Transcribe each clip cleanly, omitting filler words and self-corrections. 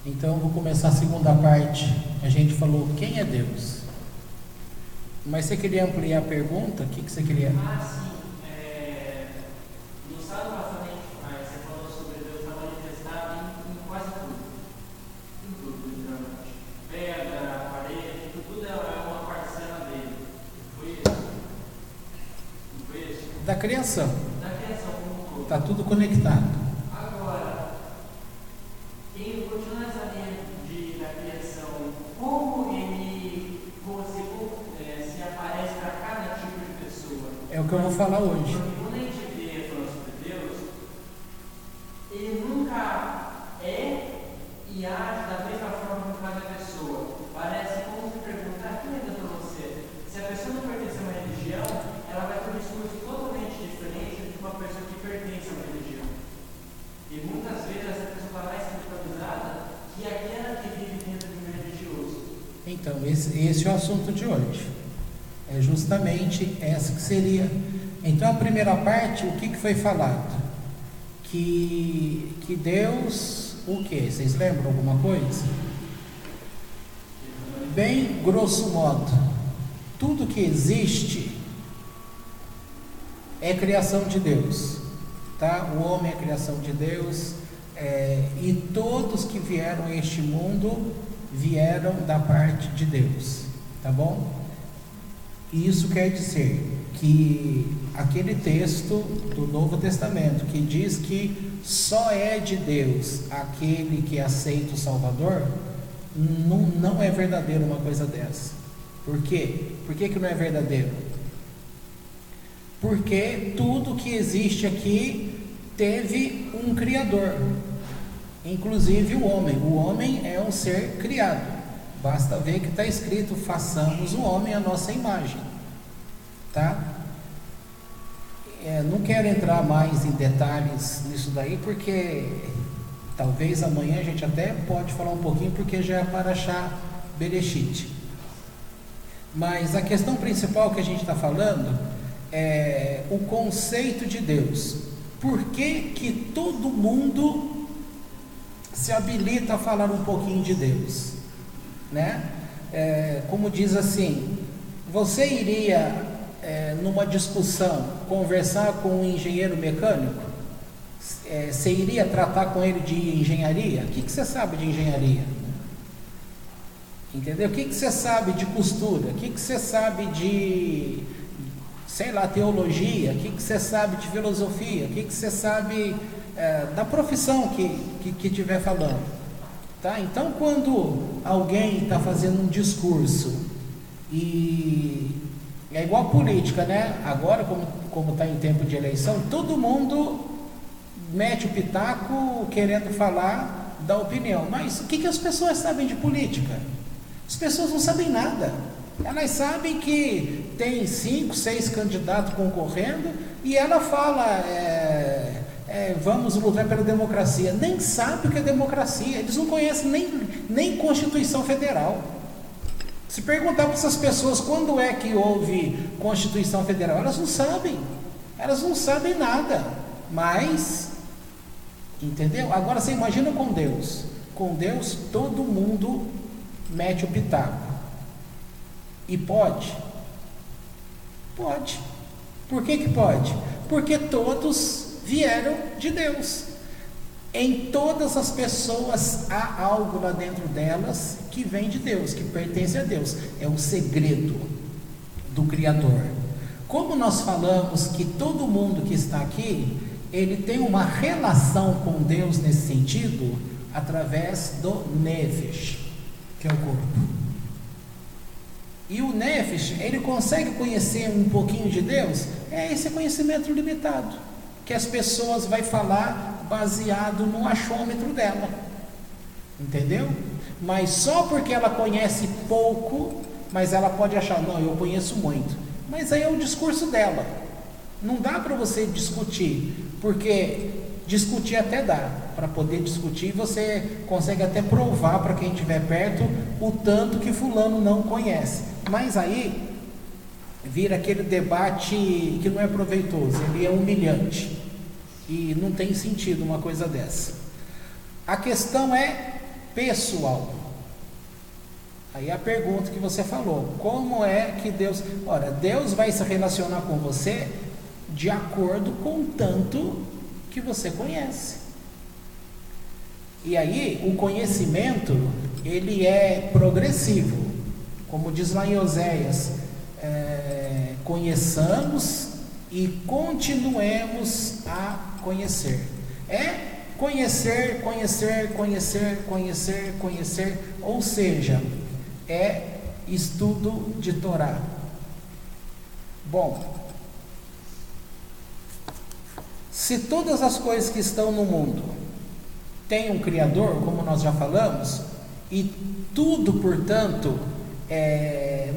Então eu vou começar a segunda parte. A gente falou quem é Deus. Mas você queria ampliar a pergunta? O que você queria? Sim. No sábado passado você falou sobre Deus estar manifestado em quase tudo. Em tudo, literalmente. Pedra, parede, tudo é uma parcela dele. Foi isso? Não foi isso? Da criação. Da criação como um todo. Está tudo conectado. Agora, quem continua essa linha da criação, como ele se aparece para cada tipo de pessoa? É o que eu vou falar hoje. Porque quando a gente vê falando sobre Deus, ele nunca é e age da mesma forma com cada pessoa. Parece como se perguntar: quem é Deus para você? Se a pessoa não pertence a uma religião, ela vai ter um discurso totalmente diferente de uma pessoa que pertence a uma religião. E muitas vezes essa pessoa está mais espiritualizada que aquela que vive dentro de um meio religioso. Então, esse é o assunto de hoje. É justamente essa que seria. Então, a primeira parte, o que foi falado? Que Deus, o quê? Vocês lembram alguma coisa? Bem grosso modo, tudo que existe é criação de Deus, tá? O homem é criação de Deus, e todos que vieram a este mundo vieram da parte de Deus, tá bom? Isso quer dizer que aquele texto do Novo Testamento que diz que só é de Deus aquele que aceita o Salvador, não é verdadeiro uma coisa dessa. Por quê? Por que não é verdadeiro? Porque tudo que existe aqui teve um Criador, inclusive o homem. O homem é um ser criado. Basta ver que está escrito: façamos o homem à nossa imagem, tá? Não quero entrar mais em detalhes nisso daí, porque talvez amanhã a gente até pode falar um pouquinho, porque já é Parashá Bereshit. Mas a questão principal que a gente está falando é o conceito de Deus. Por que todo mundo se habilita a falar um pouquinho de Deus, né? Como diz assim, você iria numa discussão conversar com um engenheiro mecânico? Você iria tratar com ele de engenharia? O que você sabe de engenharia? Entendeu? O que você sabe de costura? O que você sabe de, sei lá, teologia? O que você sabe de filosofia? O que você sabe da profissão que estiver falando? Tá? Então, quando alguém está fazendo um discurso, e é igual política, né? Agora, como está em tempo de eleição, todo mundo mete o pitaco querendo falar da opinião. Mas o que as pessoas sabem de política? As pessoas não sabem nada. Elas sabem que tem 5, 6 candidatos concorrendo e ela fala: vamos lutar pela democracia. Nem sabe o que é democracia. Eles não conhecem nem Constituição Federal. Se perguntar para essas pessoas quando é que houve Constituição Federal, elas não sabem nada. Mas, entendeu? Agora você imagina com Deus. Com Deus todo mundo mete o pitaco. E pode? Pode. Por que pode? Porque todos vieram de Deus. Em todas as pessoas há algo lá dentro delas que vem de Deus, que pertence a Deus. É o segredo do Criador. Como nós falamos que todo mundo que está aqui, ele tem uma relação com Deus nesse sentido, através do Nefesh, que é o corpo. E o Nefesh, ele consegue conhecer um pouquinho de Deus? É esse conhecimento limitado, que as pessoas vão falar baseado no achômetro dela, entendeu? Mas só porque ela conhece pouco, mas ela pode achar: não, eu conheço muito. Mas aí é o discurso dela. Não dá para você discutir, porque discutir até dá. Para poder discutir, você consegue até provar para quem estiver perto o tanto que fulano não conhece. Mas aí vira aquele debate que não é proveitoso, ele é humilhante. E não tem sentido uma coisa dessa. A questão é pessoal. Aí a pergunta que você falou, como é que Deus... Ora, Deus vai se relacionar com você de acordo com o tanto que você conhece. E aí, o conhecimento, ele é progressivo. Como diz lá em Oséias, conheçamos e continuemos a conhecer. É conhecer, conhecer, conhecer, conhecer, conhecer, ou seja, é estudo de Torá. Bom, se todas as coisas que estão no mundo têm um Criador, como nós já falamos, e tudo, portanto,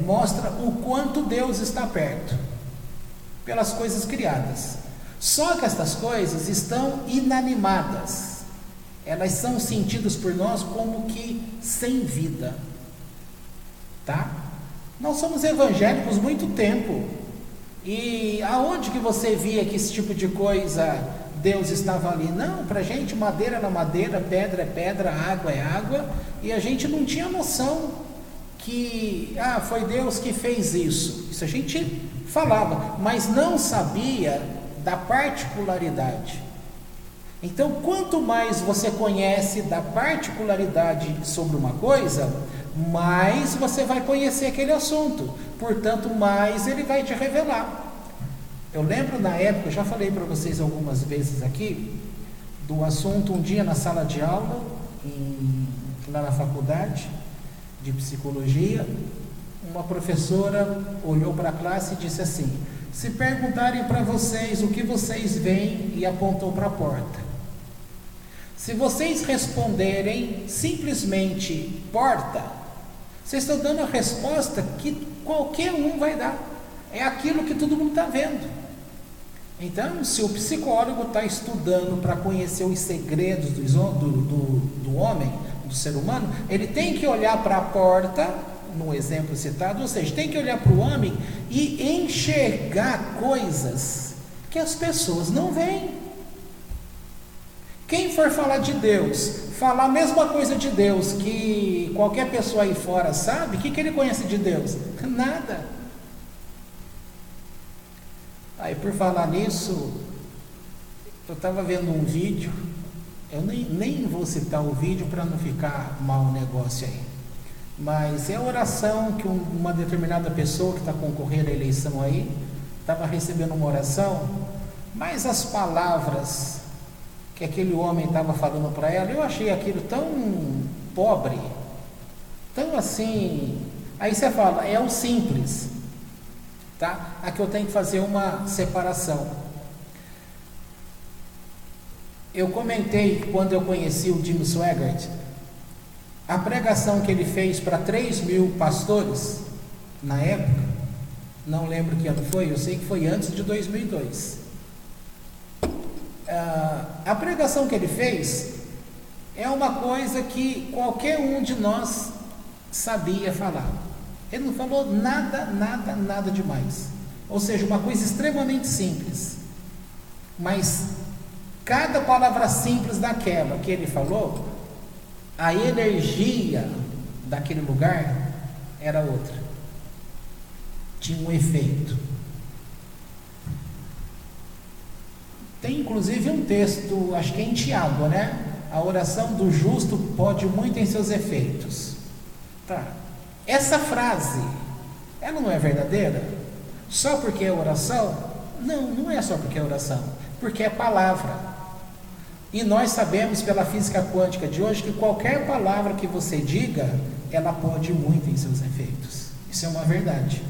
mostra o quanto Deus está perto, pelas coisas criadas. Só que estas coisas estão inanimadas, elas são sentidas por nós como que sem vida, tá? Nós somos evangélicos muito tempo, e aonde que você via que esse tipo de coisa Deus estava ali? Não, para a gente madeira era madeira, pedra é pedra, água é água, e a gente não tinha noção que foi Deus que fez isso. Isso a gente falava, mas não sabia da particularidade. Então, quanto mais você conhece da particularidade sobre uma coisa, mais você vai conhecer aquele assunto, portanto, mais ele vai te revelar. Eu lembro na época, eu já falei para vocês algumas vezes aqui, do assunto um dia na sala de aula, lá na faculdade de psicologia, uma professora olhou para a classe e disse assim: se perguntarem para vocês o que vocês veem, e apontou para a porta. Se vocês responderem simplesmente porta, vocês estão dando a resposta que qualquer um vai dar. É aquilo que todo mundo está vendo. Então, se o psicólogo está estudando para conhecer os segredos do homem, do ser humano, ele tem que olhar para a porta, no exemplo citado, ou seja, tem que olhar para o homem e enxergar coisas que as pessoas não veem. Quem for falar de Deus, falar a mesma coisa de Deus que qualquer pessoa aí fora sabe, o que ele conhece de Deus? Nada. Aí, por falar nisso, eu estava vendo um vídeo, eu nem vou citar o vídeo para não ficar mal o negócio aí, mas é a oração que uma determinada pessoa que está concorrendo à eleição aí, estava recebendo uma oração, mas as palavras que aquele homem estava falando para ela, eu achei aquilo tão pobre, tão assim. Aí você fala, é o simples, tá? Aqui eu tenho que fazer uma separação. Eu comentei quando eu conheci o Jim Swaggart, a pregação que ele fez para 3.000 pastores na época, não lembro que ano foi, eu sei que foi antes de 2002. A pregação que ele fez é uma coisa que qualquer um de nós sabia falar. Ele não falou nada demais. Ou seja, uma coisa extremamente simples. Mas cada palavra simples daquela que ele falou, a energia daquele lugar era outra. Tinha um efeito. Tem inclusive um texto, acho que é em Tiago, né? A oração do justo pode muito em seus efeitos. Tá. Essa frase, ela não é verdadeira? Só porque é oração? Não, não é só porque é oração. Porque é palavra. E nós sabemos pela física quântica de hoje que qualquer palavra que você diga, ela pode muito em seus efeitos. Isso é uma verdade.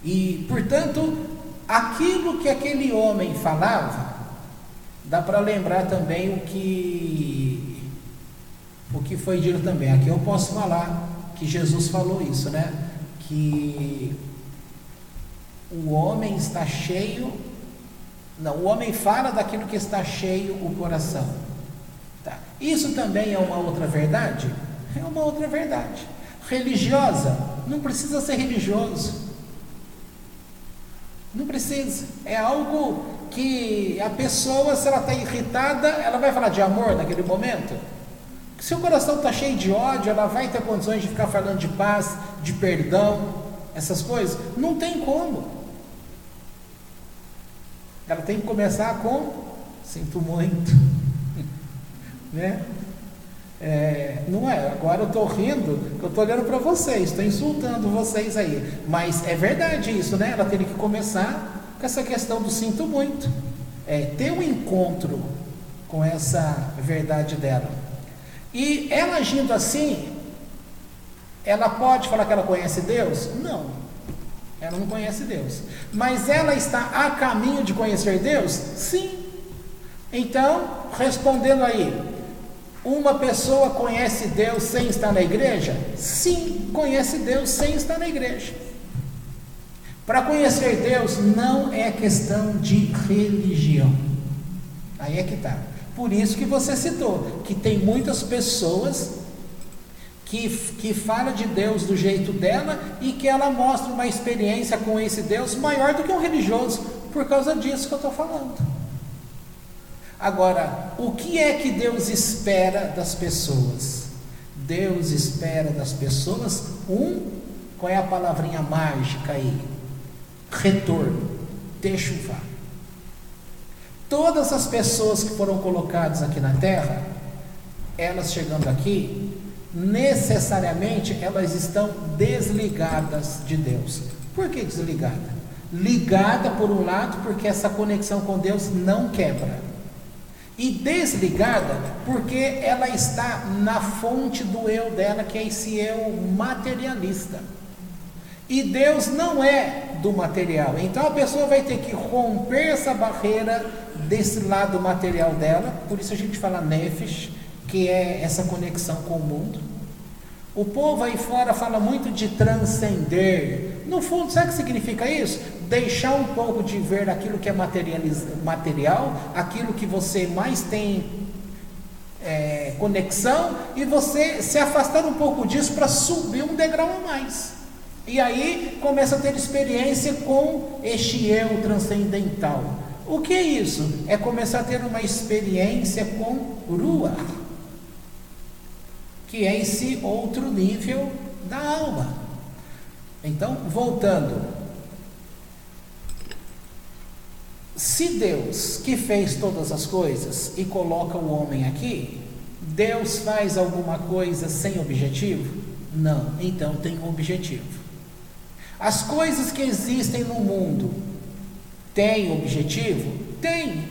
E, portanto, aquilo que aquele homem falava, dá para lembrar também o que foi dito também. Aqui eu posso falar que Jesus falou isso, né? Que o homem está cheio... Não, o homem fala daquilo que está cheio o coração. Tá. Isso também é uma outra verdade? É uma outra verdade. Religiosa? Não precisa ser religioso. Não precisa. É algo que a pessoa, se ela está irritada, ela vai falar de amor naquele momento? Se o coração está cheio de ódio, ela vai ter condições de ficar falando de paz, de perdão, essas coisas? Não tem como. Ela tem que começar com: sinto muito. Né? Não é, agora eu estou rindo, eu estou olhando para vocês, estou insultando vocês aí, mas é verdade isso, né? Ela teria que começar com essa questão do sinto muito, ter um encontro com essa verdade dela. E ela agindo assim, ela pode falar que ela conhece Deus? Não, ela não conhece Deus, mas ela está a caminho de conhecer Deus? Sim. Então, respondendo aí, uma pessoa conhece Deus sem estar na igreja? Sim, conhece Deus sem estar na igreja. Para conhecer Deus não é questão de religião. Aí é que está. Por isso que você citou, que tem muitas pessoas que falam de Deus do jeito dela e que ela mostra uma experiência com esse Deus maior do que um religioso, por causa disso que eu estou falando. Agora, o que é que Deus espera das pessoas? Deus espera das pessoas qual é a palavrinha mágica aí? Retorno, techuvá. Todas as pessoas que foram colocadas aqui na terra, elas chegando aqui, necessariamente elas estão desligadas de Deus. Por que desligada? Ligada por um lado, porque essa conexão com Deus não quebra. E desligada porque ela está na fonte do eu dela, que é esse eu materialista. E Deus não é do material. Então a pessoa vai ter que romper essa barreira desse lado material dela. Por isso a gente fala nefesh, que é essa conexão com o mundo. O povo aí fora fala muito de transcender. No fundo, sabe o que significa isso? Deixar um pouco de ver aquilo que é material, aquilo que você mais tem conexão, e você se afastar um pouco disso para subir um degrau a mais. E aí começa a ter experiência com este eu transcendental. O que é isso? É começar a ter uma experiência com Ruach, que é esse outro nível da alma. Então, voltando, se Deus que fez todas as coisas e coloca o homem aqui, Deus faz alguma coisa sem objetivo? Não, então tem um objetivo. As coisas que existem no mundo têm objetivo? Tem.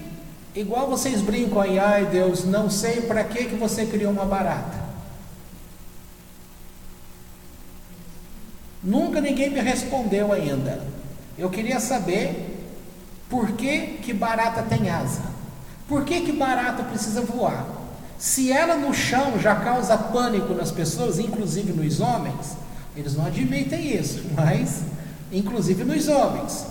Igual vocês brincam aí: ai Deus, não sei para que você criou uma barata. Nunca ninguém me respondeu ainda. Eu queria saber por que barata tem asa. Por que barata precisa voar? Se ela no chão já causa pânico nas pessoas, inclusive nos homens, eles não admitem isso, mas inclusive nos homens.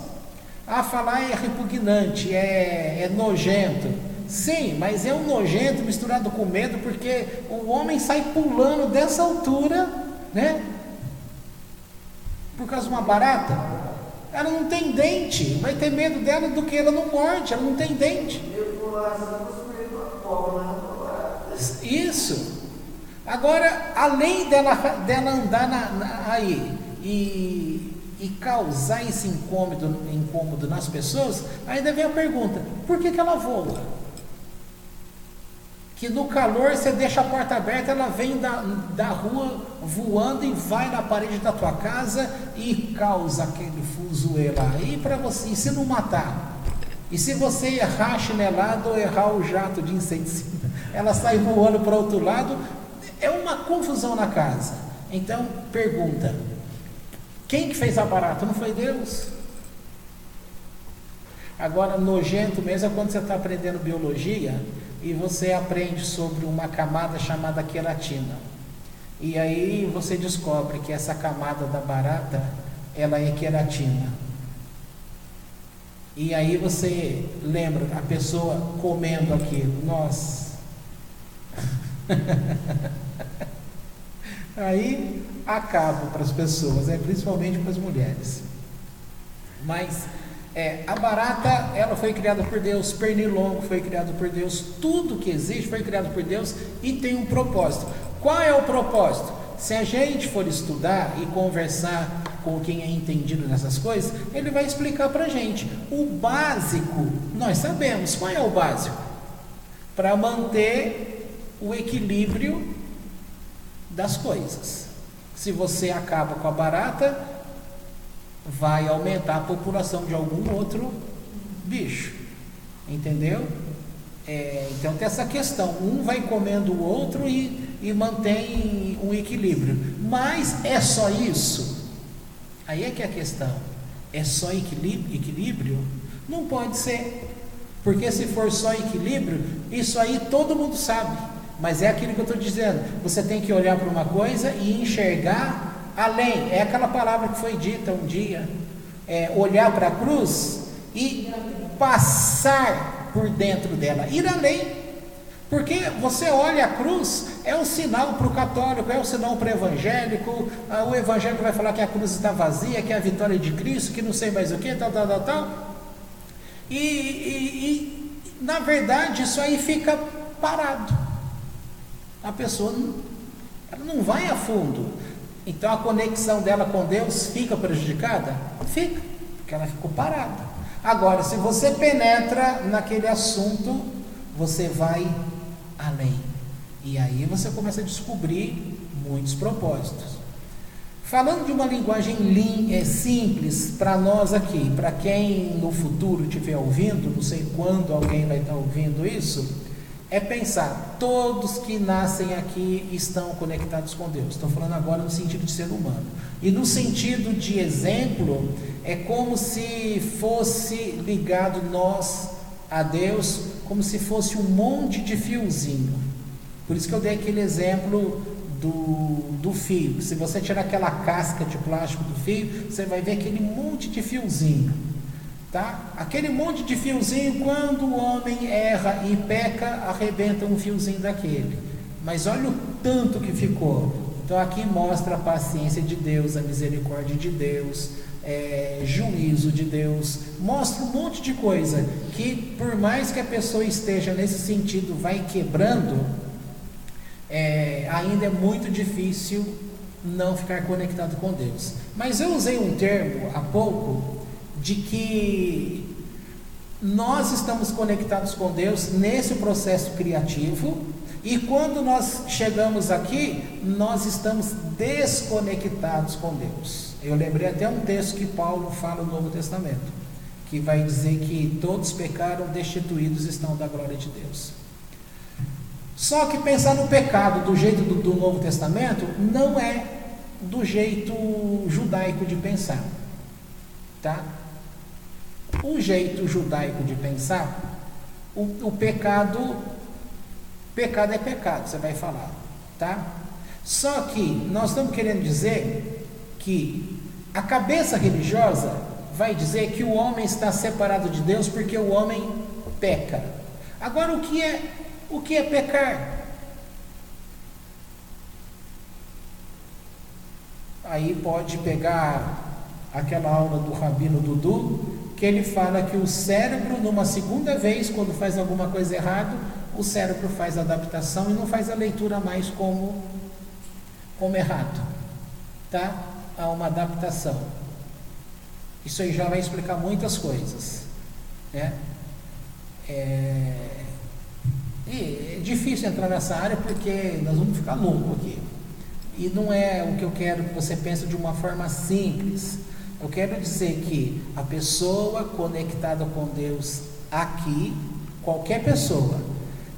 Falar é repugnante, é nojento. Sim, mas é um nojento misturado com medo, porque o homem sai pulando dessa altura, né? Por causa de uma barata. Ela não tem dente, vai ter medo dela do que ela não morde, ela não tem dente. Isso. Agora, além dela andar aí e causar esse incômodo nas pessoas, ainda vem a pergunta: por que ela voa? Que no calor você deixa a porta aberta, ela vem da rua voando e vai na parede da tua casa e causa aquele fuzuê lá. E para você, e se não matar? E se você errar a chinelada ou errar o jato de inseticida? Ela sai voando para o outro lado. É uma confusão na casa. Então, pergunta: quem que fez a barata? Não foi Deus? Agora, nojento mesmo é quando você está aprendendo biologia e você aprende sobre uma camada chamada queratina. E aí você descobre que essa camada da barata, ela é queratina. E aí você lembra a pessoa comendo aquilo. Nossa! Aí acaba para as pessoas, principalmente para as mulheres. Mas A barata, ela foi criada por Deus, pernilongo foi criado por Deus, tudo que existe foi criado por Deus e tem um propósito. Qual é o propósito? Se a gente for estudar e conversar com quem é entendido nessas coisas, ele vai explicar para a gente. O básico, nós sabemos. Qual é o básico? Para manter o equilíbrio das coisas. Se você acaba com a barata, vai aumentar a população de algum outro bicho. Entendeu? Então tem essa questão. Um vai comendo o outro e mantém um equilíbrio. Mas é só isso? Aí é que é a questão. É só equilíbrio? Não pode ser. Porque se for só equilíbrio, isso aí todo mundo sabe. Mas é aquilo que eu estou dizendo. Você tem que olhar para uma coisa e enxergar além. É aquela palavra que foi dita um dia. Olhar para a cruz e passar por dentro dela. Ir além. Porque você olha a cruz, é um sinal para o católico, é um sinal para o evangélico. O evangélico vai falar que a cruz está vazia, que é a vitória de Cristo, que não sei mais o que, tal. E na verdade isso aí fica parado. A pessoa ela não vai a fundo. Então a conexão dela com Deus fica prejudicada? Fica, porque ela ficou parada. Agora, se você penetra naquele assunto, você vai além. E aí você começa a descobrir muitos propósitos. Falando de uma linguagem simples para nós aqui, para quem no futuro estiver ouvindo, não sei quando alguém vai estar ouvindo isso, é pensar, todos que nascem aqui estão conectados com Deus. Estou falando agora no sentido de ser humano. E no sentido de exemplo, é como se fosse ligado nós a Deus, como se fosse um monte de fiozinho. Por isso que eu dei aquele exemplo do fio. Se você tirar aquela casca de plástico do fio, você vai ver aquele monte de fiozinho. Tá? Aquele monte de fiozinho, quando o homem erra e peca, arrebenta um fiozinho daquele. Mas olha o tanto que ficou. Então aqui mostra a paciência de Deus, a misericórdia de Deus, juízo de Deus. Mostra um monte de coisa que, por mais que a pessoa esteja nesse sentido, vai quebrando, ainda é muito difícil não ficar conectado com Deus. Mas eu usei um termo há pouco de que nós estamos conectados com Deus nesse processo criativo, e quando nós chegamos aqui, nós estamos desconectados com Deus. Eu lembrei até um texto que Paulo fala no Novo Testamento, que vai dizer que todos pecaram, destituídos estão da glória de Deus. Só que pensar no pecado do jeito do Novo Testamento não é do jeito judaico de pensar, tá? O jeito judaico de pensar, o pecado é pecado, você vai falar, tá? Só que nós estamos querendo dizer que a cabeça religiosa vai dizer que o homem está separado de Deus porque o homem peca. Agora, o que é pecar? Aí pode pegar aquela aula do Rabino Dudu, que ele fala que o cérebro, numa segunda vez, quando faz alguma coisa errada, o cérebro faz a adaptação e não faz a leitura mais como errado, tá? Há uma adaptação. Isso aí já vai explicar muitas coisas, né? E é difícil entrar nessa área porque nós vamos ficar loucos aqui. E não é o que eu quero que você pense de uma forma simples. Eu quero dizer que a pessoa conectada com Deus aqui, qualquer pessoa,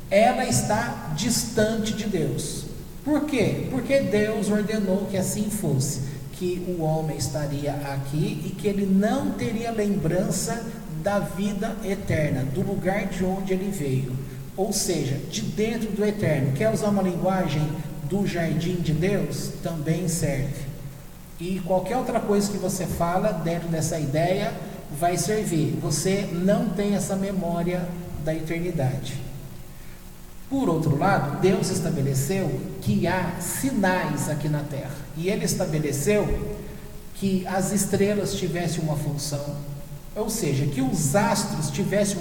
ela está distante de Deus. Por quê? Porque Deus ordenou que assim fosse, que o homem estaria aqui e que ele não teria lembrança da vida eterna, do lugar de onde ele veio, ou seja, de dentro do eterno. Quer usar uma linguagem do jardim de Deus? Também serve. E qualquer outra coisa que você fala dentro dessa ideia vai servir. Você não tem essa memória da eternidade. Por outro lado, Deus estabeleceu que há sinais aqui na Terra. E Ele estabeleceu que as estrelas tivessem uma função, ou seja, que os astros tivessem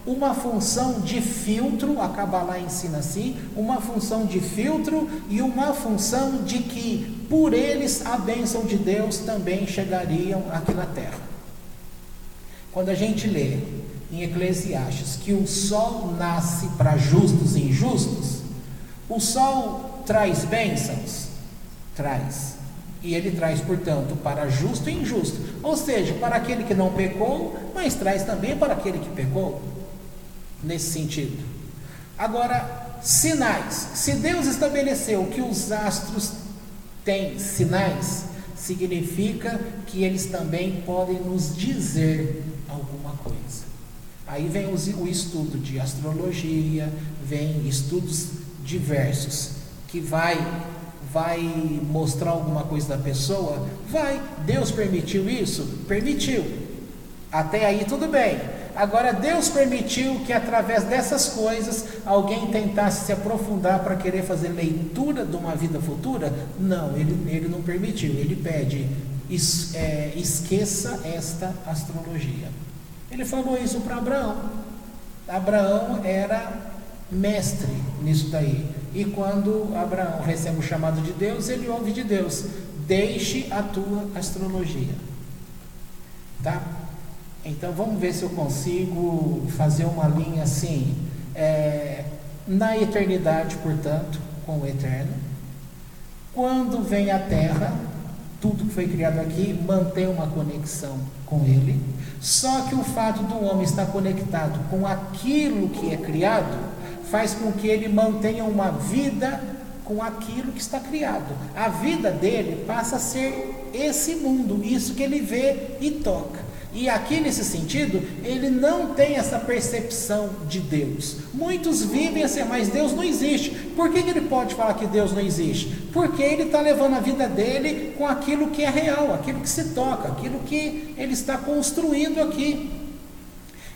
uma função de filtro, a Kabbalah ensina assim, uma função de filtro e uma função de que por eles a bênção de Deus também chegariam aqui na terra. Quando a gente lê em Eclesiastes que o sol nasce para justos e injustos, o sol traz bênçãos? Traz. E ele traz, portanto, para justo e injusto, ou seja, para aquele que não pecou, mas traz também para aquele que pecou. Nesse sentido. Agora, sinais. Se Deus estabeleceu que os astros têm sinais, significa que eles também podem nos dizer alguma coisa. Aí vem o estudo de astrologia, vem estudos diversos, que vai mostrar alguma coisa da pessoa? Vai. Deus permitiu isso? Permitiu. Até aí tudo bem. Agora, Deus permitiu que através dessas coisas alguém tentasse se aprofundar para querer fazer leitura de uma vida futura? Não, ele não permitiu. Ele pede, esqueça esta astrologia. Ele falou isso para Abraão. Abraão era mestre nisso daí. E quando Abraão recebe o chamado de Deus, ele ouve de Deus: deixe a tua astrologia. Tá? Então vamos ver se eu consigo fazer uma linha assim, na eternidade, portanto, com o eterno. Quando vem a terra, tudo que foi criado aqui mantém uma conexão com ele. Só que o fato do homem estar conectado com aquilo que é criado faz com que ele mantenha uma vida com aquilo que está criado. A vida dele passa a ser esse mundo, isso que ele vê e toca. E aqui nesse sentido, ele não tem essa percepção de Deus. Muitos vivem assim, mas Deus não existe. Por que ele pode falar que Deus não existe? Porque ele está levando a vida dele com aquilo que é real, aquilo que se toca, aquilo que ele está construindo aqui.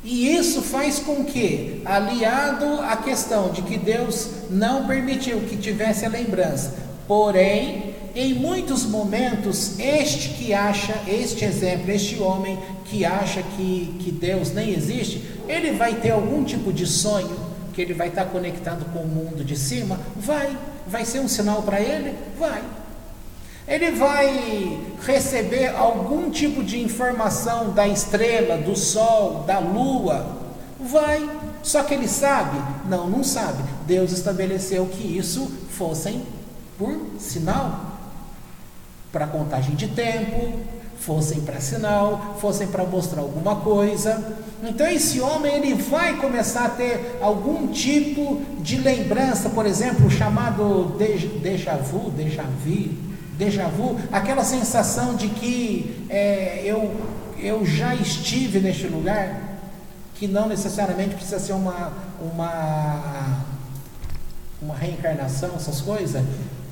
E isso faz com que, aliado à questão de que Deus não permitiu que tivesse a lembrança, porém, em muitos momentos, este homem que acha que Deus nem existe, ele vai ter algum tipo de sonho, que ele vai estar conectado com o mundo de cima? Vai ser um sinal para ele? Vai. Ele vai receber algum tipo de informação da estrela, do sol, da lua? Vai. Só que ele sabe? Não sabe. Deus estabeleceu que isso fossem por sinal, para contagem de tempo, fossem para sinal, fossem para mostrar alguma coisa. Então esse homem, ele vai começar a ter algum tipo de lembrança, por exemplo, chamado déjà vu, aquela sensação de que eu já estive neste lugar, que não necessariamente precisa ser uma reencarnação, essas coisas.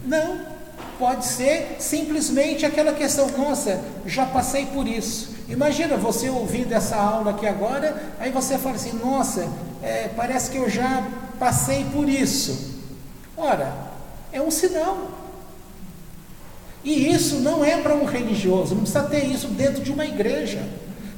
Não. Pode ser simplesmente aquela questão: nossa, já passei por isso. Imagina você ouvindo essa aula aqui agora, aí você fala assim: nossa, parece que eu já passei por isso. Ora, é um sinal. E isso não é para um religioso, não precisa ter isso dentro de uma igreja.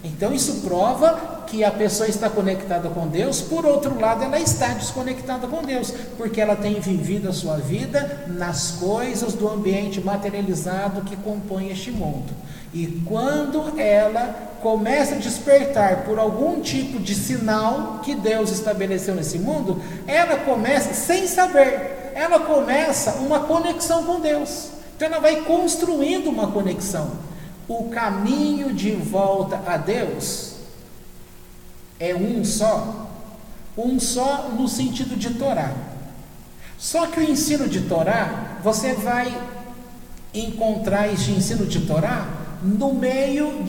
Então isso prova que a pessoa está conectada com Deus. Por outro lado, ela está desconectada com Deus, porque ela tem vivido a sua vida nas coisas do ambiente materializado que compõe este mundo. E quando ela começa a despertar por algum tipo de sinal que Deus estabeleceu nesse mundo, ela começa, sem saber, ela começa uma conexão com Deus. Então ela vai construindo uma conexão. O caminho de volta a Deus é um só no sentido de Torá. Só que o ensino de Torá, você vai encontrar esse ensino de Torá no meio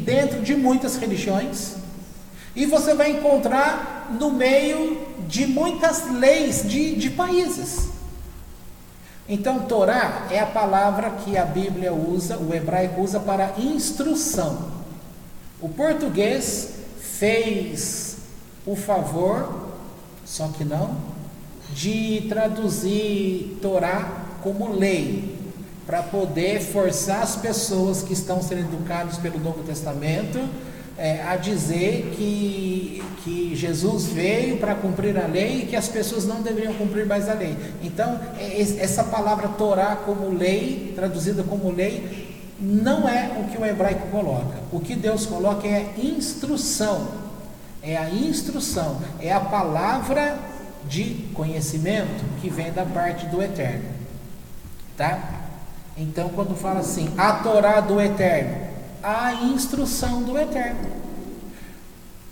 dentro de muitas religiões, e você vai encontrar no meio de muitas leis de países. Então, Torá é a palavra que a Bíblia usa, o hebraico usa para instrução. O português fez o favor, só que não, de traduzir Torá como lei. para poder forçar as pessoas que estão sendo educadas pelo Novo Testamento a dizer que Jesus veio para cumprir a lei e que as pessoas não deveriam cumprir mais a lei. Então, essa palavra Torá como lei, traduzida como lei, não é o que o hebraico coloca. O que Deus coloca é instrução. É a instrução, é a palavra de conhecimento que vem da parte do Eterno. Tá? Então, quando fala assim, a Torá do Eterno, a instrução do Eterno.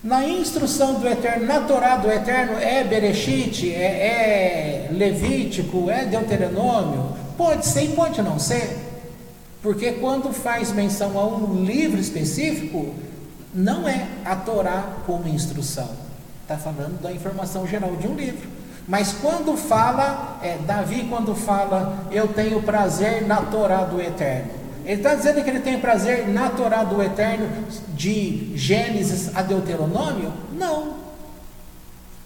Na instrução do Eterno, na Torá do Eterno, é Bereshit, é Levítico, é Deuteronômio? Pode ser e pode não ser. Porque quando faz menção a um livro específico, não é a Torá como instrução. Está falando da informação geral de um livro. Mas quando fala, Davi quando fala, eu tenho prazer na Torá do Eterno, ele está dizendo que ele tem prazer na Torá do Eterno de Gênesis a Deuteronômio? Não.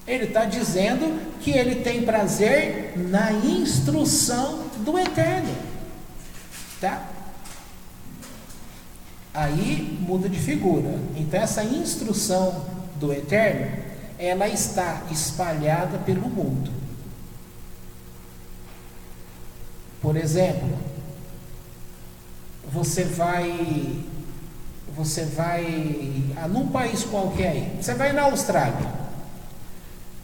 Ele está dizendo que ele tem prazer na instrução do Eterno. Tá? Aí muda de figura. Então essa instrução do Eterno, ela está espalhada pelo mundo. Por exemplo, você vai num país qualquer aí, você vai na Austrália.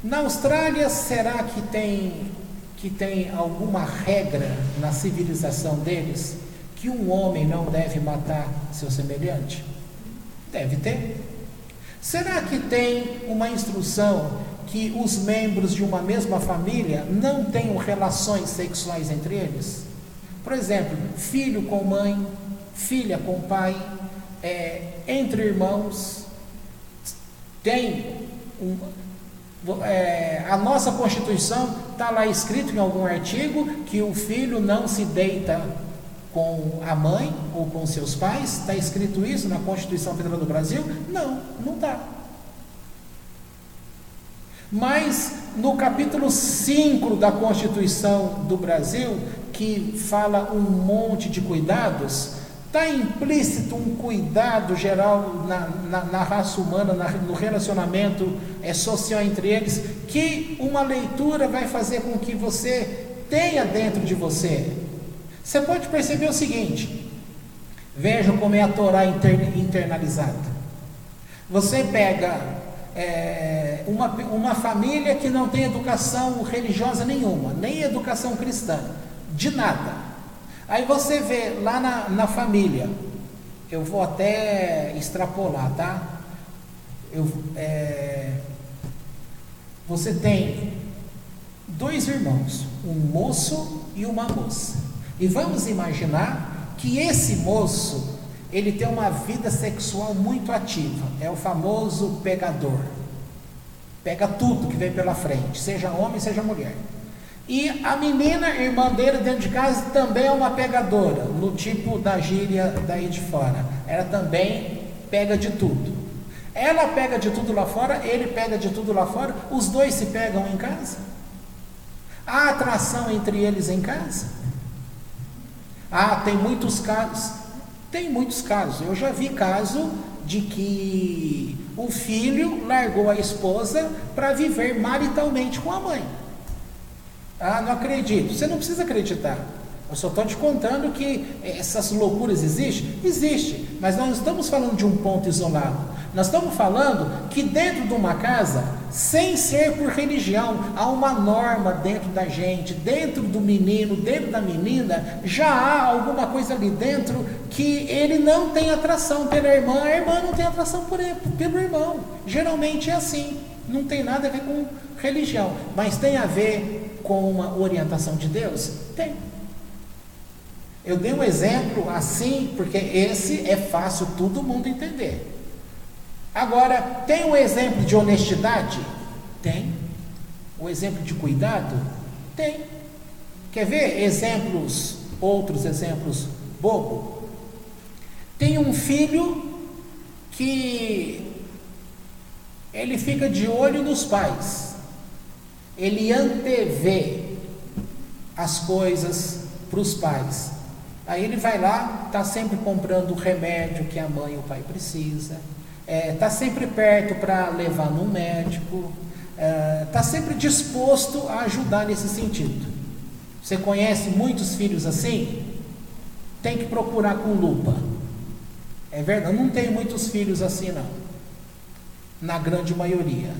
Na Austrália, será que tem alguma regra na civilização deles que um homem não deve matar seu semelhante? Deve ter. Será que tem uma instrução que os membros de uma mesma família não tenham relações sexuais entre eles? Por exemplo, filho com mãe, filha com pai, entre irmãos. A nossa Constituição está lá escrito em algum artigo que o filho não se deita com a mãe ou com seus pais. Está escrito isso na Constituição Federal do Brasil? Não está. Mas no capítulo 5 da Constituição do Brasil, que fala um monte de cuidados, está implícito um cuidado geral na raça humana, no relacionamento social entre eles, que uma leitura vai fazer com que você tenha dentro de você. Você pode perceber o seguinte, vejam como é a Torá internalizada. Você pega uma família que não tem educação religiosa nenhuma, nem educação cristã, de nada. Aí você vê lá na família, eu vou até extrapolar, tá? Você tem 2 irmãos, um moço e uma moça. E vamos imaginar que esse moço, ele tem uma vida sexual muito ativa, é o famoso pegador. Pega tudo que vem pela frente, seja homem, seja mulher. E a menina, irmã dele, dentro de casa, também é uma pegadora, no tipo da gíria daí de fora. Ela também pega de tudo. Ela pega de tudo lá fora, ele pega de tudo lá fora, os dois se pegam em casa? Há atração entre eles em casa? Tem muitos casos. Tem muitos casos. Eu já vi caso de que o filho largou a esposa para viver maritalmente com a mãe. Não acredito. Você não precisa acreditar. Eu só estou te contando que essas loucuras existem? Existe. Mas nós não estamos falando de um ponto isolado. Nós estamos falando que dentro de uma casa, sem ser por religião, há uma norma dentro da gente, dentro do menino, dentro da menina, já há alguma coisa ali dentro que ele não tem atração pela irmã, a irmã não tem atração pelo irmão. Geralmente é assim. Não tem nada a ver com religião, mas tem a ver com uma orientação de Deus? Tem. Eu dei um exemplo assim, porque esse é fácil todo mundo entender. Agora, tem um exemplo de honestidade? Tem. O exemplo de cuidado? Tem. Quer ver outros exemplos bobo? Tem um filho que ele fica de olho nos pais. Ele antevê as coisas para os pais. Aí ele vai lá, está sempre comprando o remédio que a mãe e o pai precisam, está sempre perto para levar no médico, está sempre disposto a ajudar nesse sentido. Você conhece muitos filhos assim? Tem que procurar com lupa. É verdade, eu não tenho muitos filhos assim não, na grande maioria.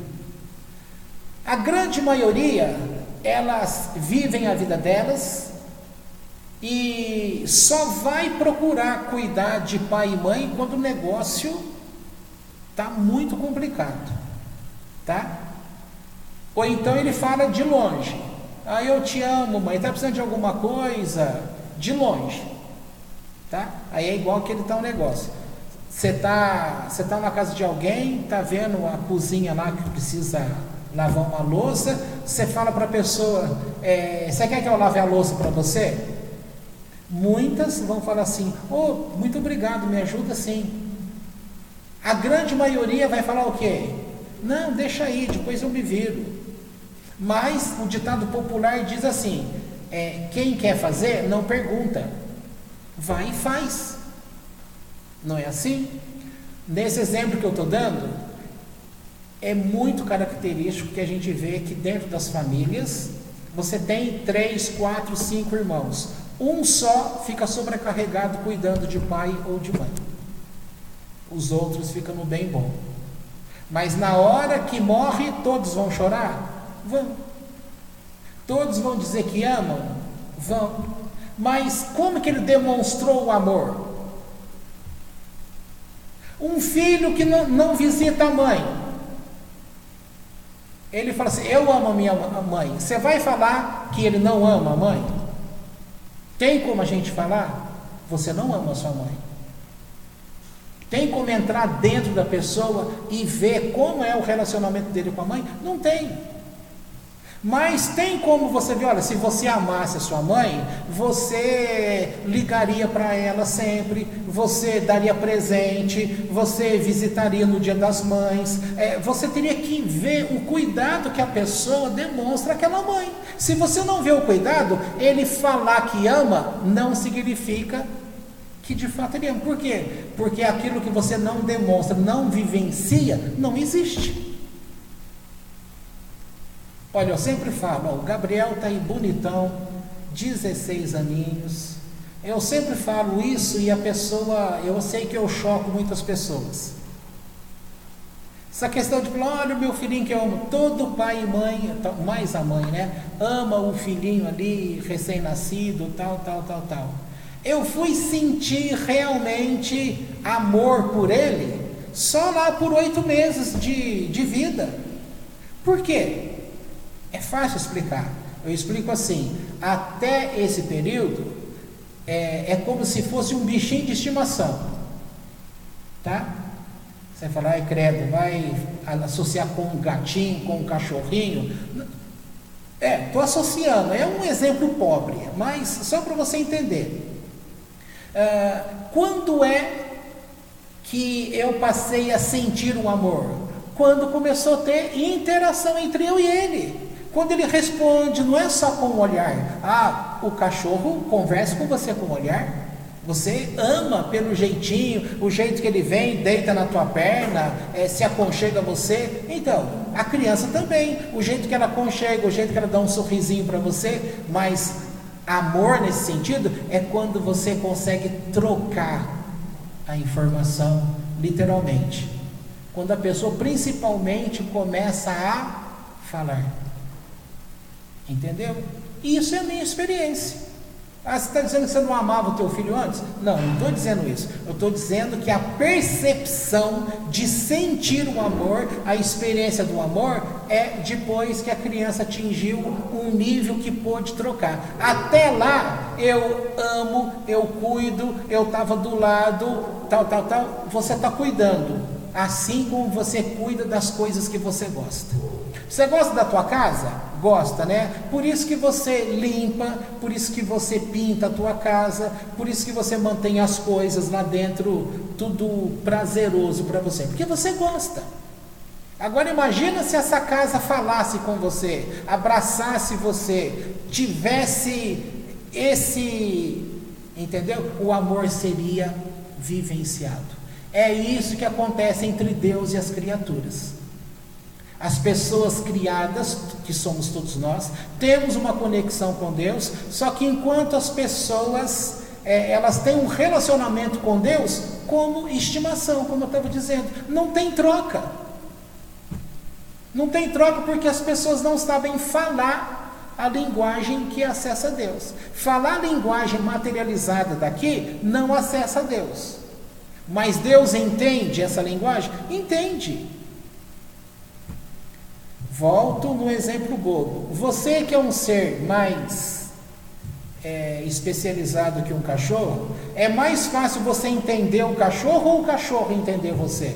A grande maioria, elas vivem a vida delas e só vai procurar cuidar de pai e mãe quando o negócio está muito complicado, tá? Ou então ele fala de longe, eu te amo mãe, está precisando de alguma coisa? De longe, tá? Aí é igual que ele está um negócio, você tá na casa de alguém, está vendo a cozinha lá que precisa lavar uma louça, você fala para a pessoa, você quer que eu lave a louça para você? Muitas vão falar assim, muito obrigado, me ajuda sim. A grande maioria vai falar o quê? Não, deixa aí, depois eu me viro. Mas o ditado popular diz assim, quem quer fazer não pergunta, vai e faz. Não é assim? Nesse exemplo que eu estou dando, é muito característico que a gente vê que dentro das famílias, você tem 3, 4, 5 irmãos. Um só fica sobrecarregado cuidando de pai ou de mãe. Os outros ficam no bem bom. Mas na hora que morre, todos vão chorar? Vão. Todos vão dizer que amam? Vão. Mas como que ele demonstrou o amor? Um filho que não visita a mãe, ele fala assim, eu amo a minha mãe. Você vai falar que ele não ama a mãe? Tem como a gente falar? Você não ama a sua mãe. Tem como entrar dentro da pessoa e ver como é o relacionamento dele com a mãe? Não tem. Mas tem como você ver, olha, se você amasse a sua mãe, você ligaria para ela sempre, você daria presente, você visitaria no Dia das Mães, você teria que ver o cuidado que a pessoa demonstra àquela mãe. Se você não vê o cuidado, ele falar que ama não significa que de fato ele ama. Por quê? Porque aquilo que você não demonstra, não vivencia, não existe. Olha, eu sempre falo, o Gabriel está aí bonitão, 16 aninhos, eu sempre falo isso e a pessoa, eu sei que eu choco muitas pessoas. Essa questão de falar, olha o meu filhinho que eu amo, todo pai e mãe, mais a mãe, né, ama o filhinho ali, recém-nascido, tal. Eu fui sentir realmente amor por ele, só lá por 8 meses de vida. Por quê? É fácil explicar. Eu explico assim, até esse período, é como se fosse um bichinho de estimação, tá? Você fala, credo, vai associar com um gatinho, com um cachorrinho? Estou associando, é um exemplo pobre, mas só para você entender. Quando é que eu passei a sentir um amor? Quando começou a ter interação entre eu e ele. Quando ele responde, não é só com o olhar. O cachorro conversa com você com o olhar. Você ama pelo jeitinho, o jeito que ele vem, deita na tua perna, se aconchega a você. Então, a criança também, o jeito que ela aconchega, o jeito que ela dá um sorrisinho para você. Mas amor nesse sentido é quando você consegue trocar a informação, literalmente. Quando a pessoa principalmente começa a falar. Entendeu? Isso é a minha experiência. Você está dizendo que você não amava o teu filho antes? Não estou dizendo isso. Eu estou dizendo que a percepção de sentir o amor, a experiência do amor, é depois que a criança atingiu um nível que pôde trocar. Até lá, eu amo, eu cuido, eu estava do lado, tal. Você está cuidando, assim como você cuida das coisas que você gosta. Você gosta da tua casa? Gosta, né? Por isso que você limpa, por isso que você pinta a tua casa, por isso que você mantém as coisas lá dentro, tudo prazeroso para você, porque você gosta. Agora imagina se essa casa falasse com você, abraçasse você, tivesse entendeu? O amor seria vivenciado. É isso que acontece entre Deus e as criaturas. As pessoas criadas, que somos todos nós, temos uma conexão com Deus, só que enquanto as pessoas, elas têm um relacionamento com Deus como estimação, como eu estava dizendo, não tem troca. Não tem troca porque as pessoas não sabem falar a linguagem que acessa Deus. Falar a linguagem materializada daqui não acessa Deus. Mas Deus entende essa linguagem? Entende. Volto no exemplo bobo. Você que é um ser mais especializado que um cachorro, é mais fácil você entender o cachorro ou o cachorro entender você?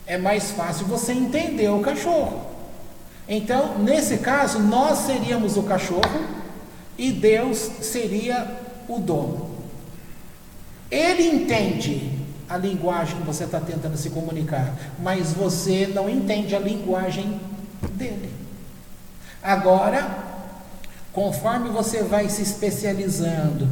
É mais fácil você entender o cachorro. Então, nesse caso, nós seríamos o cachorro e Deus seria o dono. Ele entende a linguagem que você está tentando se comunicar, mas você não entende a linguagem dele. Agora, conforme você vai se especializando,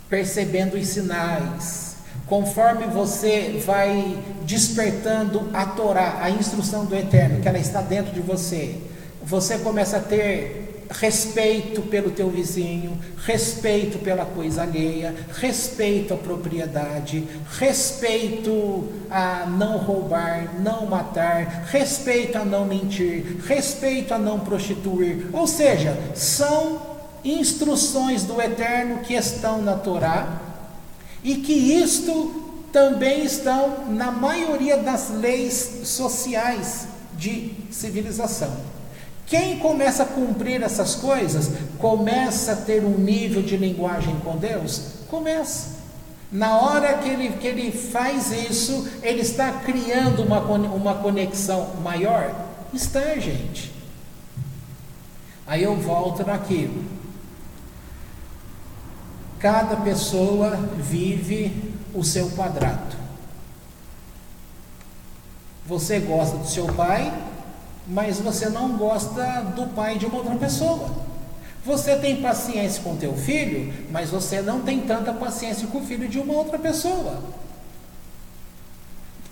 percebendo os sinais, conforme você vai despertando a Torá, a instrução do Eterno, que ela está dentro de você, você começa a ter respeito pelo teu vizinho, respeito pela coisa alheia, respeito à propriedade, respeito a não roubar, não matar, respeito a não mentir, respeito a não prostituir. Ou seja, são instruções do Eterno que estão na Torá e que isto também estão na maioria das leis sociais de civilização. Quem começa a cumprir essas coisas, começa a ter um nível de linguagem com Deus, começa. Na hora que ele faz isso, ele está criando uma conexão maior? Está, gente. Aí eu volto naquilo. Cada pessoa vive o seu quadrado. Você gosta do seu pai, mas você não gosta do pai de uma outra pessoa. Você tem paciência com teu filho, mas você não tem tanta paciência com o filho de uma outra pessoa.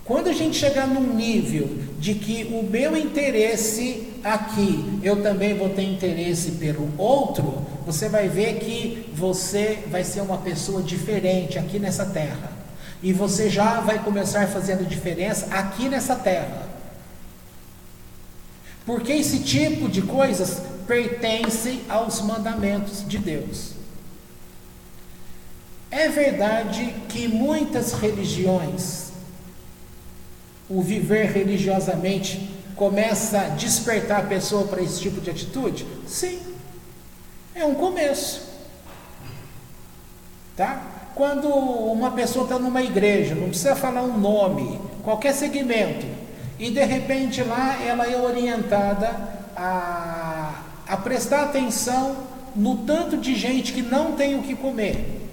Quando a gente chegar num nível de que o meu interesse aqui, eu também vou ter interesse pelo outro, você vai ver que você vai ser uma pessoa diferente aqui nessa terra. E você já vai começar fazendo diferença aqui nessa terra. Porque esse tipo de coisas pertence aos mandamentos de Deus. É verdade que muitas religiões, o viver religiosamente, começa a despertar a pessoa para esse tipo de atitude? Sim, é um começo. Tá? Quando uma pessoa está numa igreja, não precisa falar um nome, qualquer segmento, e de repente lá ela é orientada a prestar atenção no tanto de gente que não tem o que comer.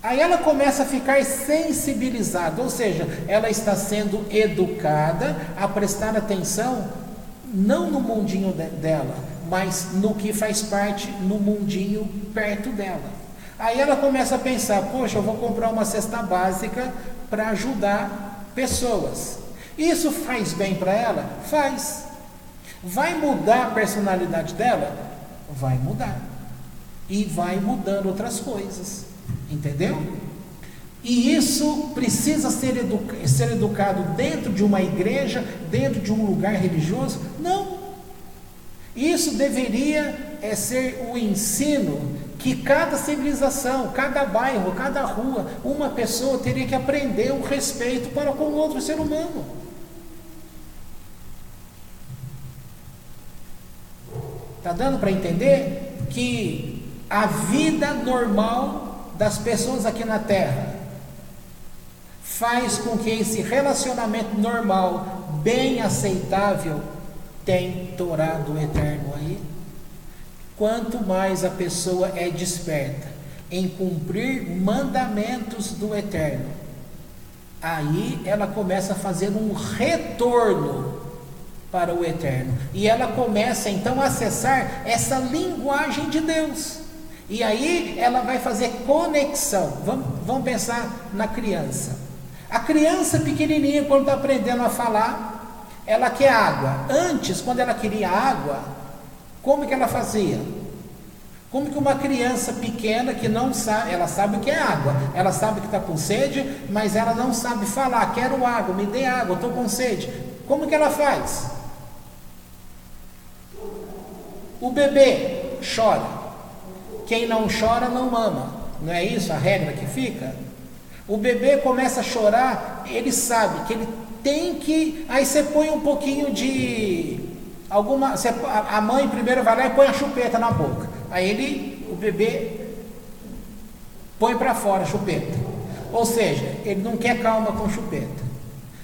Aí ela começa a ficar sensibilizada, ou seja, ela está sendo educada a prestar atenção não no mundinho dela, mas no que faz parte no mundinho perto dela. Aí ela começa a pensar, poxa, eu vou comprar uma cesta básica para ajudar pessoas. Isso faz bem para ela? Faz. Vai mudar a personalidade dela? Vai mudar. E vai mudando outras coisas. Entendeu? E isso precisa ser educado dentro de uma igreja, dentro de um lugar religioso? Não. Isso deveria ser o ensino que cada civilização, cada bairro, cada rua, uma pessoa teria que aprender o respeito para com o outro ser humano. Está dando para entender que a vida normal das pessoas aqui na Terra faz com que esse relacionamento normal, bem aceitável, tem Torá do Eterno aí? Quanto mais a pessoa é desperta em cumprir mandamentos do Eterno, aí ela começa a fazer um retorno para o Eterno, e ela começa então a acessar essa linguagem de Deus, E aí ela vai fazer conexão. Vamos pensar na criança. A criança pequenininha, quando está aprendendo a falar, ela quer água. Antes, quando ela queria água, como que ela fazia? Como que uma criança pequena que não sabe, ela sabe o que é água, ela sabe que está com sede, mas ela não sabe falar, quero água, me dê água, estou com sede. Como que ela faz? O bebê chora. Quem não chora não mama. Não é isso a regra que fica? O bebê começa a chorar, ele sabe que ele tem que... Aí você põe um pouquinho de... a mãe primeiro vai lá e põe a chupeta na boca. Aí o bebê põe para fora a chupeta. Ou seja, ele não quer calma com chupeta.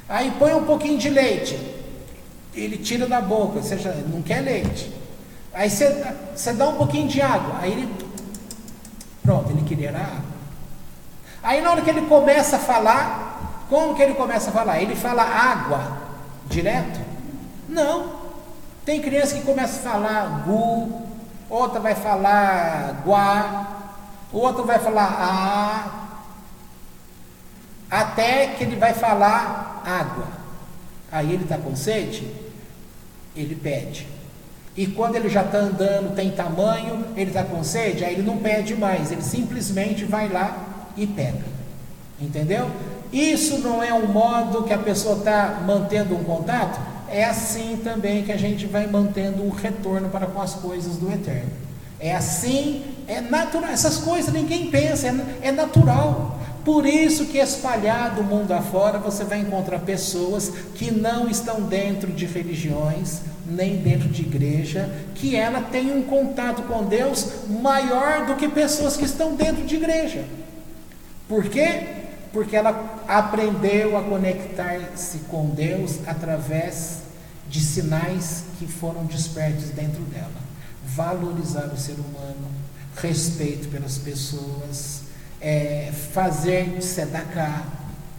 Aí põe um pouquinho de leite. Ele tira da boca, ou seja, ele não quer leite. Aí você dá um pouquinho de água. Aí ele... Pronto, ele queria água. Aí na hora que ele começa a falar, como que ele começa a falar? Ele fala água direto? Não. Tem criança que começa a falar gu, outra vai falar guá, outra vai falar a, até que ele vai falar água. Aí ele está com sede, ele pede. E quando ele já está andando, tem tamanho, ele está com sede, aí ele não pede mais, ele simplesmente vai lá e pega. Entendeu? Isso não é um modo que a pessoa está mantendo um contato? É assim também que a gente vai mantendo um retorno para com as coisas do eterno. É assim, é natural. Essas coisas ninguém pensa, é natural. Por isso que espalhado o mundo afora você vai encontrar pessoas que não estão dentro de religiões, nem dentro de igreja, que ela tem um contato com Deus maior do que pessoas que estão dentro de igreja. Por quê? Porque ela aprendeu a conectar-se com Deus através de sinais que foram despertos dentro dela. Valorizar o ser humano, respeito pelas pessoas, fazer tzedakah.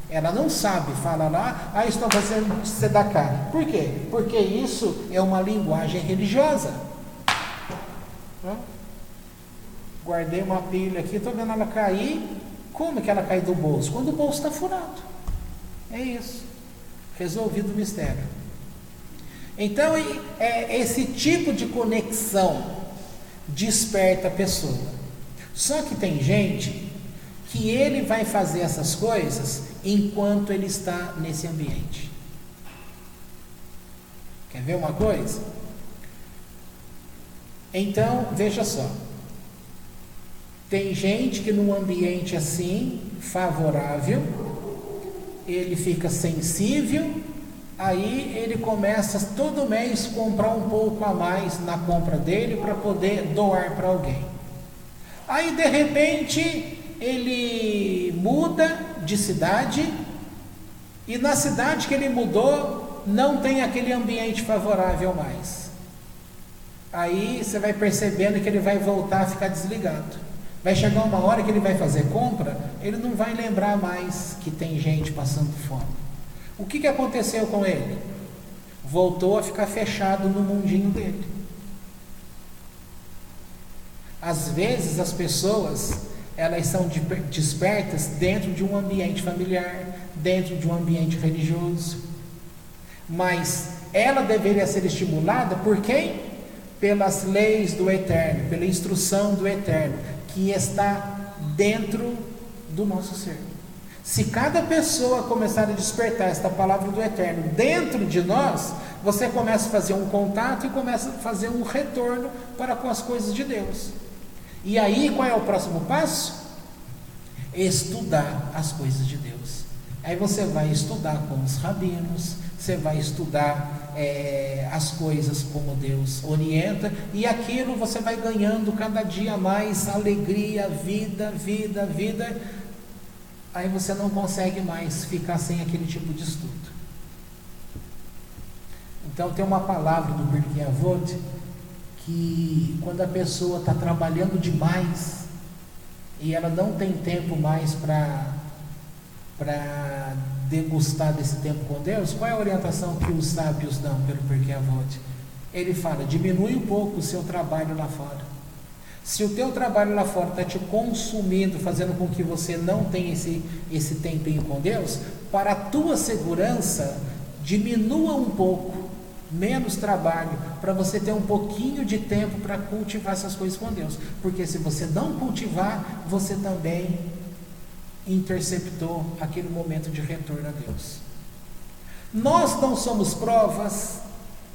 Ela não sabe, fala lá, estou fazendo tzedakah. Por quê? Porque isso é uma linguagem religiosa. Guardei uma pilha aqui, estou vendo ela cair. Como que ela cai do bolso? Quando o bolso está furado. É isso. Resolvido o mistério. Então, esse tipo de conexão desperta a pessoa. Só que tem gente que ele vai fazer essas coisas enquanto ele está nesse ambiente. Quer ver uma coisa? Então, veja só. Tem gente que num ambiente assim, favorável, ele fica sensível, aí ele começa todo mês comprar um pouco a mais na compra dele para poder doar para alguém. Aí de repente ele muda de cidade e na cidade que ele mudou não tem aquele ambiente favorável mais. Aí você vai percebendo que ele vai voltar a ficar desligado. Vai chegar uma hora que ele vai fazer compra, ele não vai lembrar mais que tem gente passando fome. O que aconteceu com ele? Voltou a ficar fechado no mundinho dele. Às vezes as pessoas, elas são despertas dentro de um ambiente familiar, dentro de um ambiente religioso. Mas ela deveria ser estimulada por quem? Pelas leis do Eterno, pela instrução do Eterno, que está dentro do nosso ser. Se cada pessoa começar a despertar esta palavra do Eterno dentro de nós, você começa a fazer um contato e começa a fazer um retorno para com as coisas de Deus. E aí, qual é o próximo passo? Estudar as coisas de Deus. Aí você vai estudar com os rabinos, você vai estudar as coisas como Deus orienta, e aquilo você vai ganhando cada dia mais alegria, vida. Aí você não consegue mais ficar sem aquele tipo de estudo. Então tem uma palavra do Pirkei Avot que quando a pessoa está trabalhando demais e ela não tem tempo mais para degustar desse tempo com Deus, qual é a orientação que os sábios dão pelo Pirkei Avot? Ele fala, diminui um pouco o seu trabalho lá fora. Se o teu trabalho lá fora está te consumindo, fazendo com que você não tenha esse tempinho com Deus, para a tua segurança, diminua um pouco, menos trabalho, para você ter um pouquinho de tempo para cultivar essas coisas com Deus. Porque se você não cultivar, você também interceptou aquele momento de retorno a Deus. Nós não somos provas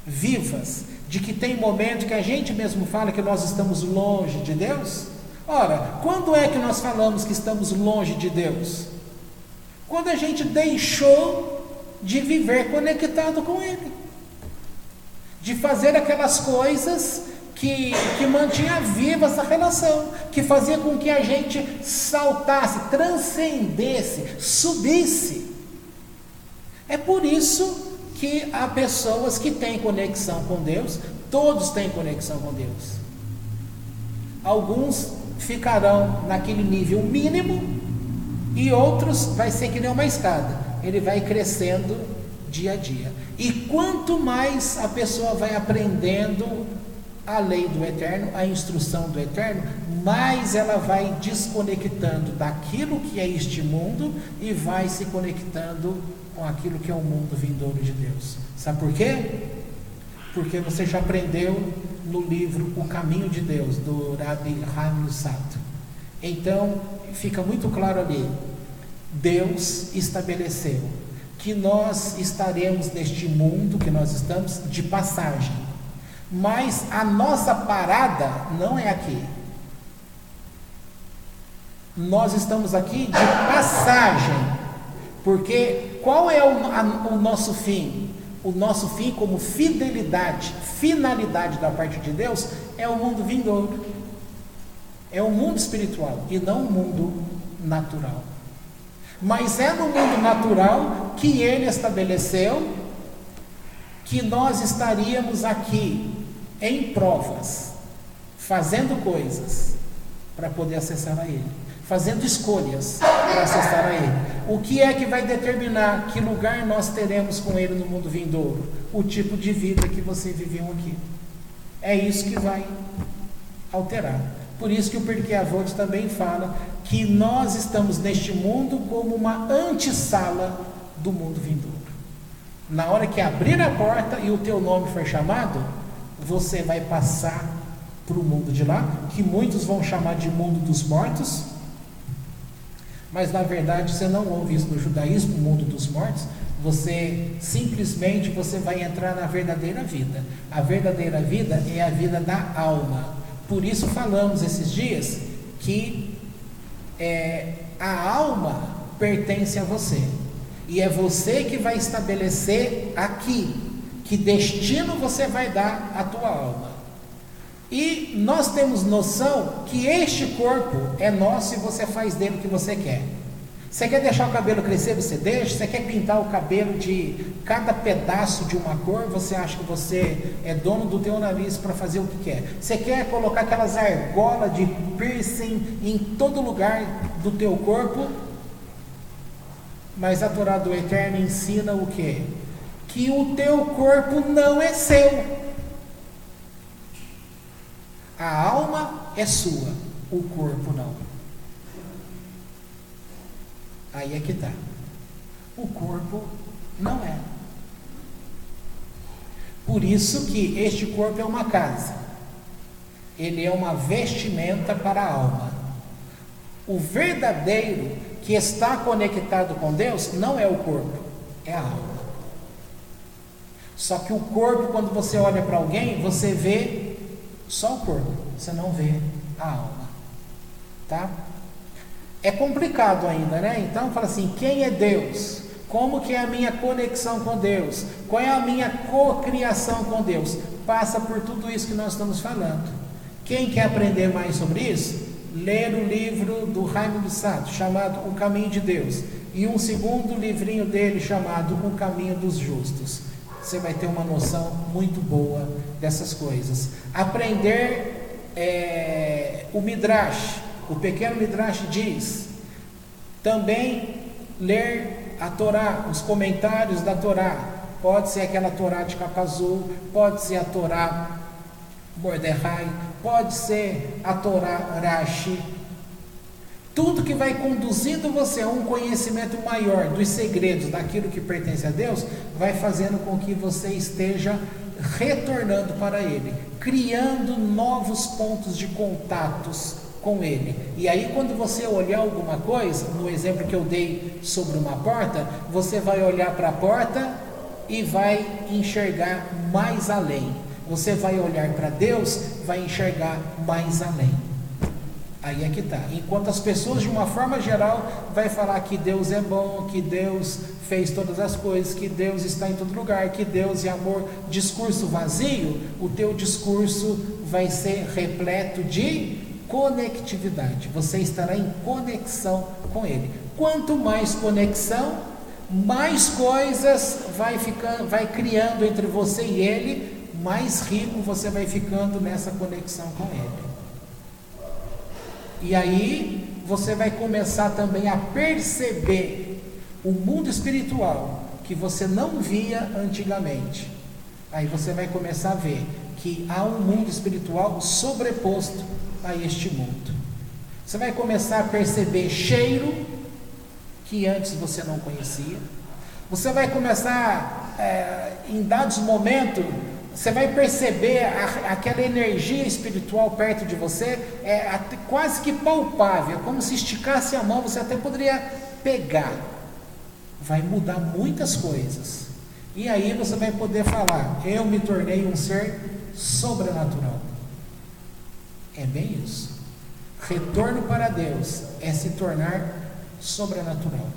vivas de que tem momento que a gente mesmo fala que nós estamos longe de Deus? Ora, quando é que nós falamos que estamos longe de Deus? Quando a gente deixou de viver conectado com Ele, de fazer aquelas coisas que mantinha viva essa relação, que fazia com que a gente saltasse, transcendesse, subisse. É por isso que há pessoas que têm conexão com Deus, todos têm conexão com Deus. Alguns ficarão naquele nível mínimo e outros vai ser que nem uma escada, ele vai crescendo dia a dia. E quanto mais a pessoa vai aprendendo a lei do Eterno, a instrução do Eterno, mais ela vai desconectando daquilo que é este mundo e vai se conectando com aquilo que é o mundo vindouro de Deus. Sabe por quê? Porque você já aprendeu no livro O Caminho de Deus, do Rabbi Haim Luzzatto. Então, fica muito claro ali, Deus estabeleceu que nós estaremos neste mundo que nós estamos de passagem, mas a nossa parada não é aqui. Nós estamos aqui de passagem, porque qual é o nosso fim? O nosso fim como fidelidade, finalidade da parte de Deus, é o mundo vindouro, é o mundo espiritual e não o mundo natural. Mas é no mundo natural que Ele estabeleceu que nós estaríamos aqui em provas, fazendo coisas para poder acessar a Ele, fazendo escolhas para acessar a Ele. O que é que vai determinar que lugar nós teremos com Ele no mundo vindouro? O tipo de vida que você viveu aqui. É isso que vai alterar. Por isso que o Pirkei Avot também fala que nós estamos neste mundo como uma antessala do mundo vindouro. Na hora que abrir a porta e o teu nome for chamado, você vai passar para o mundo de lá, que muitos vão chamar de mundo dos mortos, mas na verdade você não ouve isso no judaísmo, mundo dos mortos. Você simplesmente vai entrar na verdadeira vida. A verdadeira vida é a vida da alma. Por isso falamos esses dias que a alma pertence a você, e é você que vai estabelecer aqui que destino você vai dar à tua alma. E nós temos noção que este corpo é nosso e você faz dele o que você quer. Você quer deixar o cabelo crescer, você deixa. Você quer pintar o cabelo de cada pedaço de uma cor, você acha que você é dono do teu nariz para fazer o que quer. Você quer colocar aquelas argolas de piercing em todo lugar do teu corpo, mas a Torá do Eterno ensina o quê? Que o teu corpo não é seu. A alma é sua, o corpo não. Aí é que está. O corpo não é. Por isso que este corpo é uma casa. Ele é uma vestimenta para a alma. O verdadeiro que está conectado com Deus não é o corpo, é a alma. Só que o corpo, quando você olha para alguém, você vê só o corpo, você não vê a alma. Tá? É complicado ainda, né? Então fala assim, quem é Deus? Como que é a minha conexão com Deus? Qual é a minha cocriação com Deus? Passa por tudo isso que nós estamos falando. Quem quer aprender mais sobre isso? Ler o livro do Haim Luzzatto, chamado O Caminho de Deus, e um segundo livrinho dele chamado O Caminho dos Justos. Você vai ter uma noção muito boa dessas coisas. Aprender o Midrash. O pequeno Midrash diz, também ler a Torá, os comentários da Torá. Pode ser aquela Torá de capa azul, pode ser a Torá Mordecai, pode ser a Torá Rashi. Tudo que vai conduzindo você a um conhecimento maior dos segredos daquilo que pertence a Deus, vai fazendo com que você esteja retornando para Ele, criando novos pontos de contatos com Ele. E aí, quando você olhar alguma coisa, no exemplo que eu dei sobre uma porta, você vai olhar para a porta e vai enxergar mais além. Você vai olhar para Deus, vai enxergar mais além. Aí é que está. Enquanto as pessoas, de uma forma geral, vai falar que Deus é bom, que Deus fez todas as coisas, que Deus está em todo lugar, que Deus é amor, discurso vazio, o teu discurso vai ser repleto de conectividade. Você estará em conexão com Ele. Quanto mais conexão, mais coisas vai criando entre você e Ele, mais rico você vai ficando nessa conexão com Ele. E aí você vai começar também a perceber o mundo espiritual que você não via antigamente. Aí você vai começar a ver que há um mundo espiritual sobreposto a este mundo. Você vai começar a perceber cheiro que antes você não conhecia. Você vai começar, em dados momentos, você vai perceber aquela energia espiritual perto de você, quase que palpável, como se esticasse a mão, você até poderia pegar. Vai mudar muitas coisas. E aí você vai poder falar: eu me tornei um ser sobrenatural. É bem isso. Retorno para Deus é se tornar sobrenatural.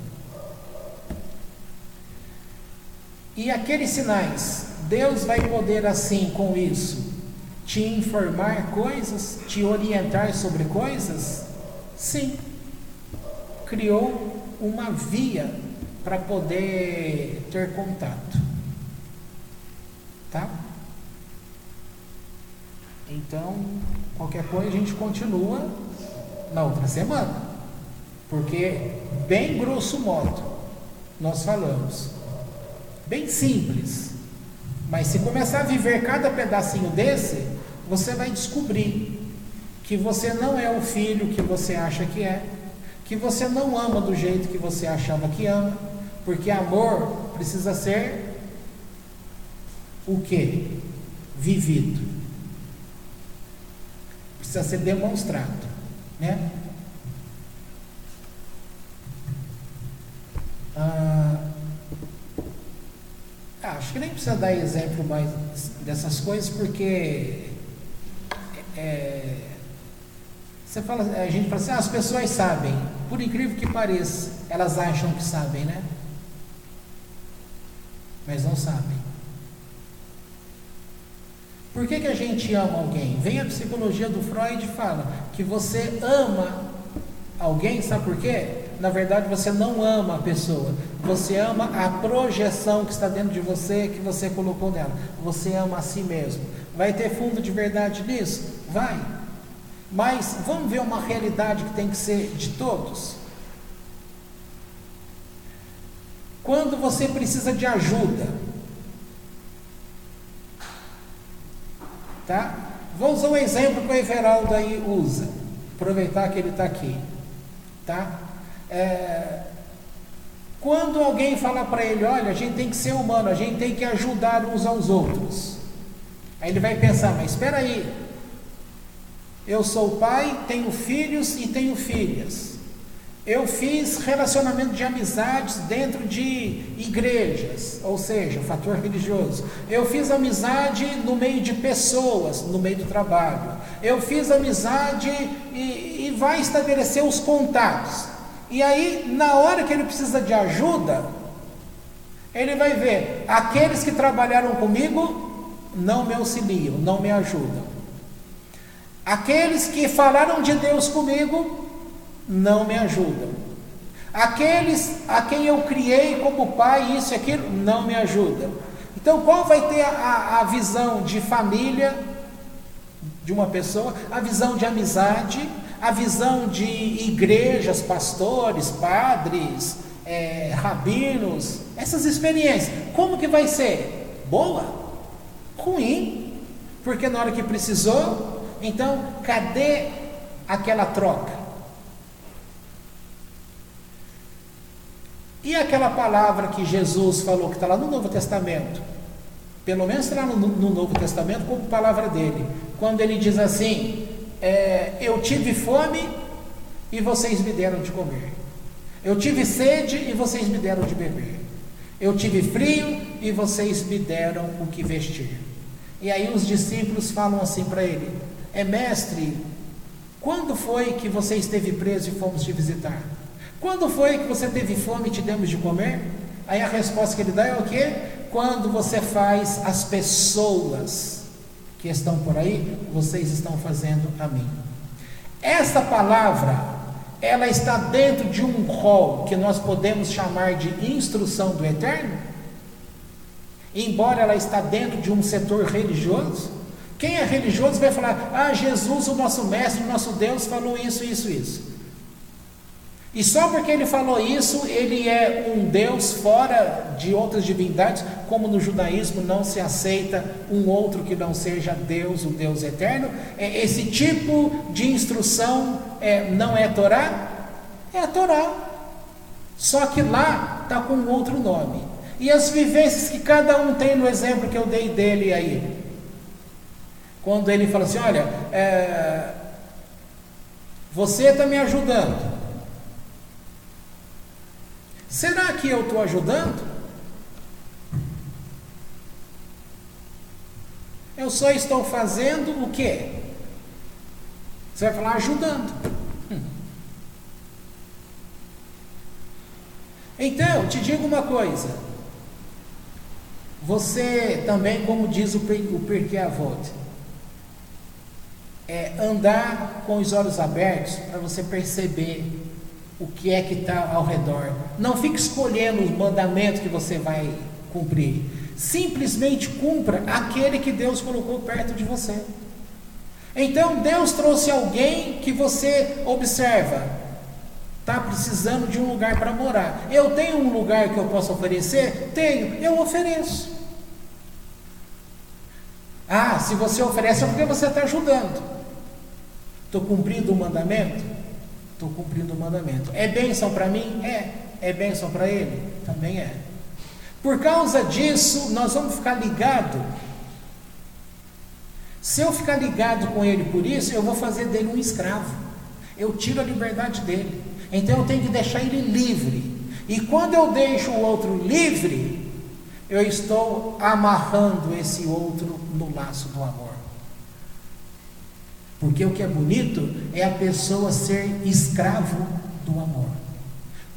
E aqueles sinais, Deus vai poder assim, com isso, te informar coisas, te orientar sobre coisas? Sim. Criou uma via para poder ter contato. Tá? Então, qualquer coisa a gente continua na outra semana. Porque, bem grosso modo, nós falamos. Bem simples. Mas se começar a viver cada pedacinho desse, você vai descobrir que você não é o filho que você acha que você não ama do jeito que você achava que ama, porque amor precisa ser o quê? Vivido. Precisa ser demonstrado, né? Acho que nem precisa dar exemplo mais dessas coisas, porque a gente fala assim: as pessoas sabem. Por incrível que pareça, elas acham que sabem, né? Mas não sabem. Por que a gente ama alguém? Vem a psicologia do Freud e fala que você ama alguém, sabe por quê? Na verdade, você não ama a pessoa, você ama a projeção que está dentro de você, que você colocou nela. Você ama a si mesmo. Vai ter fundo de verdade nisso? Vai. Mas vamos ver uma realidade que tem que ser de todos. Quando você precisa de ajuda, tá? Vou usar um exemplo que o Everaldo aí usa, aproveitar que ele está aqui, tá? Quando alguém fala para ele: olha, a gente tem que ser humano, a gente tem que ajudar uns aos outros, aí ele vai pensar: mas espera aí, eu sou pai, tenho filhos e tenho filhas, eu fiz relacionamento de amizades dentro de igrejas, ou seja, fator religioso, eu fiz amizade no meio de pessoas, no meio do trabalho, eu fiz amizade e vai estabelecer os contatos. E aí, na hora que ele precisa de ajuda, ele vai ver: aqueles que trabalharam comigo não me auxiliam, não me ajudam. Aqueles que falaram de Deus comigo não me ajudam. Aqueles a quem eu criei como pai, isso e aquilo, não me ajudam. Então, qual vai ter a visão de família de uma pessoa? A visão de amizade, a visão de igrejas, pastores, padres, rabinos, essas experiências. Como que vai ser? Boa? Ruim? Porque na hora que precisou, Então, cadê aquela troca? E aquela palavra que Jesus falou, que está lá no Novo Testamento, pelo menos está lá no Novo Testamento como palavra dele, quando ele diz assim, eu tive fome e vocês me deram de comer, eu tive sede e vocês me deram de beber, eu tive frio e vocês me deram o que vestir. E aí os discípulos falam assim para ele, mestre, quando foi que você esteve preso e fomos te visitar? Quando foi que você teve fome e te demos de comer? Aí a resposta que ele dá é o quê? Quando você faz as pessoas que estão por aí, vocês estão fazendo a mim. Essa palavra, ela está dentro de um rol que nós podemos chamar de instrução do Eterno, embora ela está dentro de um setor religioso. Quem é religioso vai falar, Jesus, o nosso mestre, o nosso Deus, falou isso, isso, isso. E só porque ele falou isso, ele é um Deus fora de outras divindades, como no judaísmo não se aceita um outro que não seja Deus, o Deus eterno. Esse tipo de instrução não é Torá? É a Torá. Só que lá está com outro nome. E as vivências que cada um tem no exemplo que eu dei dele aí. Quando ele fala assim, olha, você está me ajudando. Será que eu estou ajudando? Eu só estou fazendo o quê? Você vai falar ajudando. Então, te digo uma coisa. Você também, como diz o Pirkei Avot, andar com os olhos abertos para você perceber o que é que está ao redor. Não fique escolhendo os mandamentos que você vai cumprir. Simplesmente cumpra aquele que Deus colocou perto de você. Então Deus trouxe alguém que você observa, está precisando de um lugar para morar. Eu tenho um lugar que eu posso oferecer? Tenho, eu ofereço. Se você oferece é porque você está ajudando. Estou cumprindo o mandamento? Estou cumprindo o mandamento. É bênção para mim? É bênção para ele? Também é. Por causa disso, nós vamos ficar ligados. Se eu ficar ligado com ele por isso, eu vou fazer dele um escravo. Eu tiro a liberdade dele. Então eu tenho que deixar ele livre. E quando eu deixo o outro livre, eu estou amarrando esse outro no laço do amor. Porque o que é bonito é a pessoa ser escravo do amor.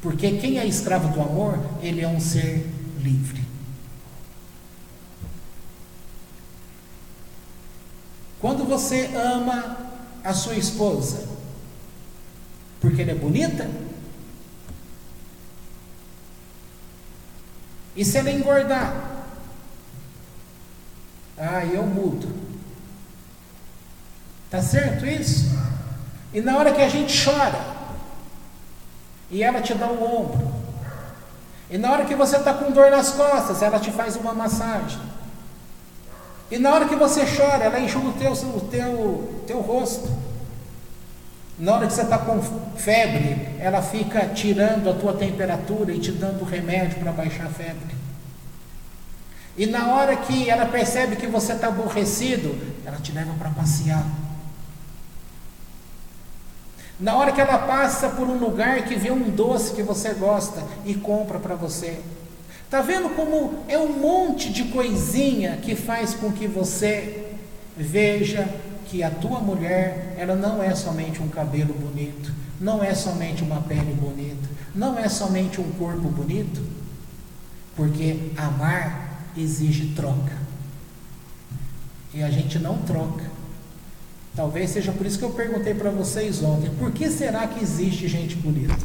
Porque quem é escravo do amor, ele é um ser livre. Quando você ama a sua esposa, porque ela é bonita, e se ela engordar, eu mudo. Tá certo isso? E na hora que a gente chora, e ela te dá o ombro, e na hora que você está com dor nas costas, ela te faz uma massagem, e na hora que você chora, ela enxuga o teu rosto, na hora que você está com febre, ela fica tirando a tua temperatura e te dando remédio para baixar a febre. E na hora que ela percebe que você está aborrecido, ela te leva para passear. Na hora que ela passa por um lugar que vê um doce que você gosta e compra para você. Está vendo como é um monte de coisinha que faz com que você veja que a tua mulher, ela não é somente um cabelo bonito, não é somente uma pele bonita, não é somente um corpo bonito, porque amar exige troca. E a gente não troca. Talvez seja por isso que eu perguntei para vocês ontem, por que será que existe gente bonita?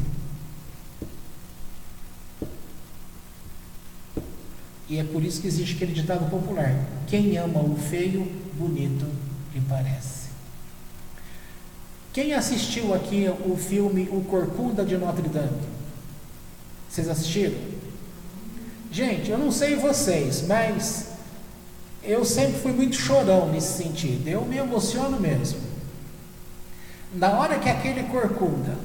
E é por isso que existe aquele ditado popular, quem ama o feio, bonito lhe parece. Quem assistiu aqui o filme O Corcunda de Notre Dame? Vocês assistiram? Gente, eu não sei vocês, mas eu sempre fui muito chorão nesse sentido. Eu me emociono mesmo. Na hora que aquele corcunda,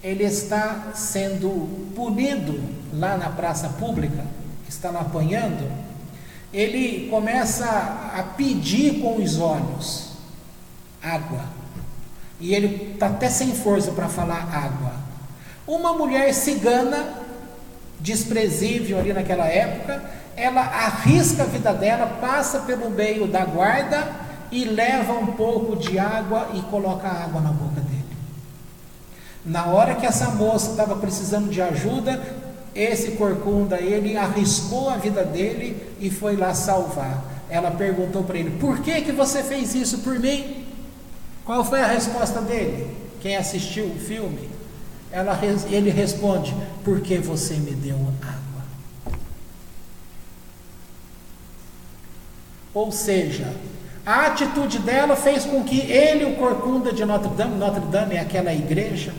ele está sendo punido lá na praça pública, está lá apanhando, ele começa a pedir com os olhos água. E ele está até sem força para falar água. Uma mulher cigana, desprezível ali naquela época, ela arrisca a vida dela, passa pelo meio da guarda e leva um pouco de água e coloca a água na boca dele. Na hora que essa moça estava precisando de ajuda, esse corcunda, ele arriscou a vida dele e foi lá salvar. Ela perguntou para ele: por que você fez isso por mim? Qual foi a resposta dele? Quem assistiu o filme? Ele responde: porque você me deu água. Ou seja, a atitude dela fez com que ele, o corcunda de Notre Dame é aquela igreja,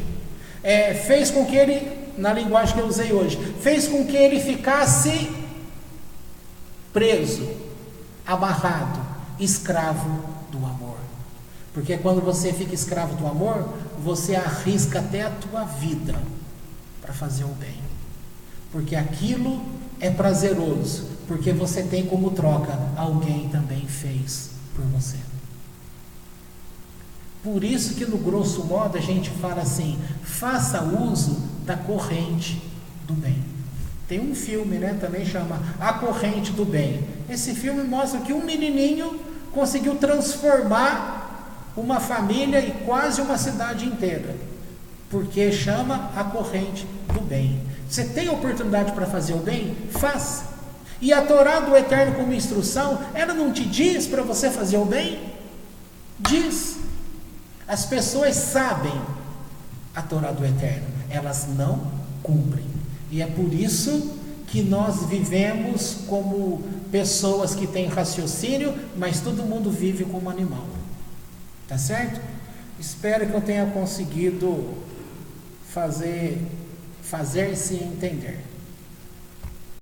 fez com que ele, na linguagem que eu usei hoje, fez com que ele ficasse preso, amarrado, escravo do amor. Porque quando você fica escravo do amor, você arrisca até a tua vida para fazer o bem. Porque aquilo é prazeroso, porque você tem como troca, alguém também fez por você. Por isso que no grosso modo a gente fala assim: faça uso da corrente do bem. Tem um filme, também chama A Corrente do Bem. Esse filme mostra que um menininho conseguiu transformar uma família e quase uma cidade inteira, porque chama a corrente do bem. Você tem oportunidade para fazer o bem? Faça. E a Torá do Eterno como instrução, ela não te diz para você fazer o bem? Diz. As pessoas sabem a Torá do Eterno, elas não cumprem. E é por isso que nós vivemos como pessoas que têm raciocínio, mas todo mundo vive como animal. Tá certo? Espero que eu tenha conseguido fazer-se entender.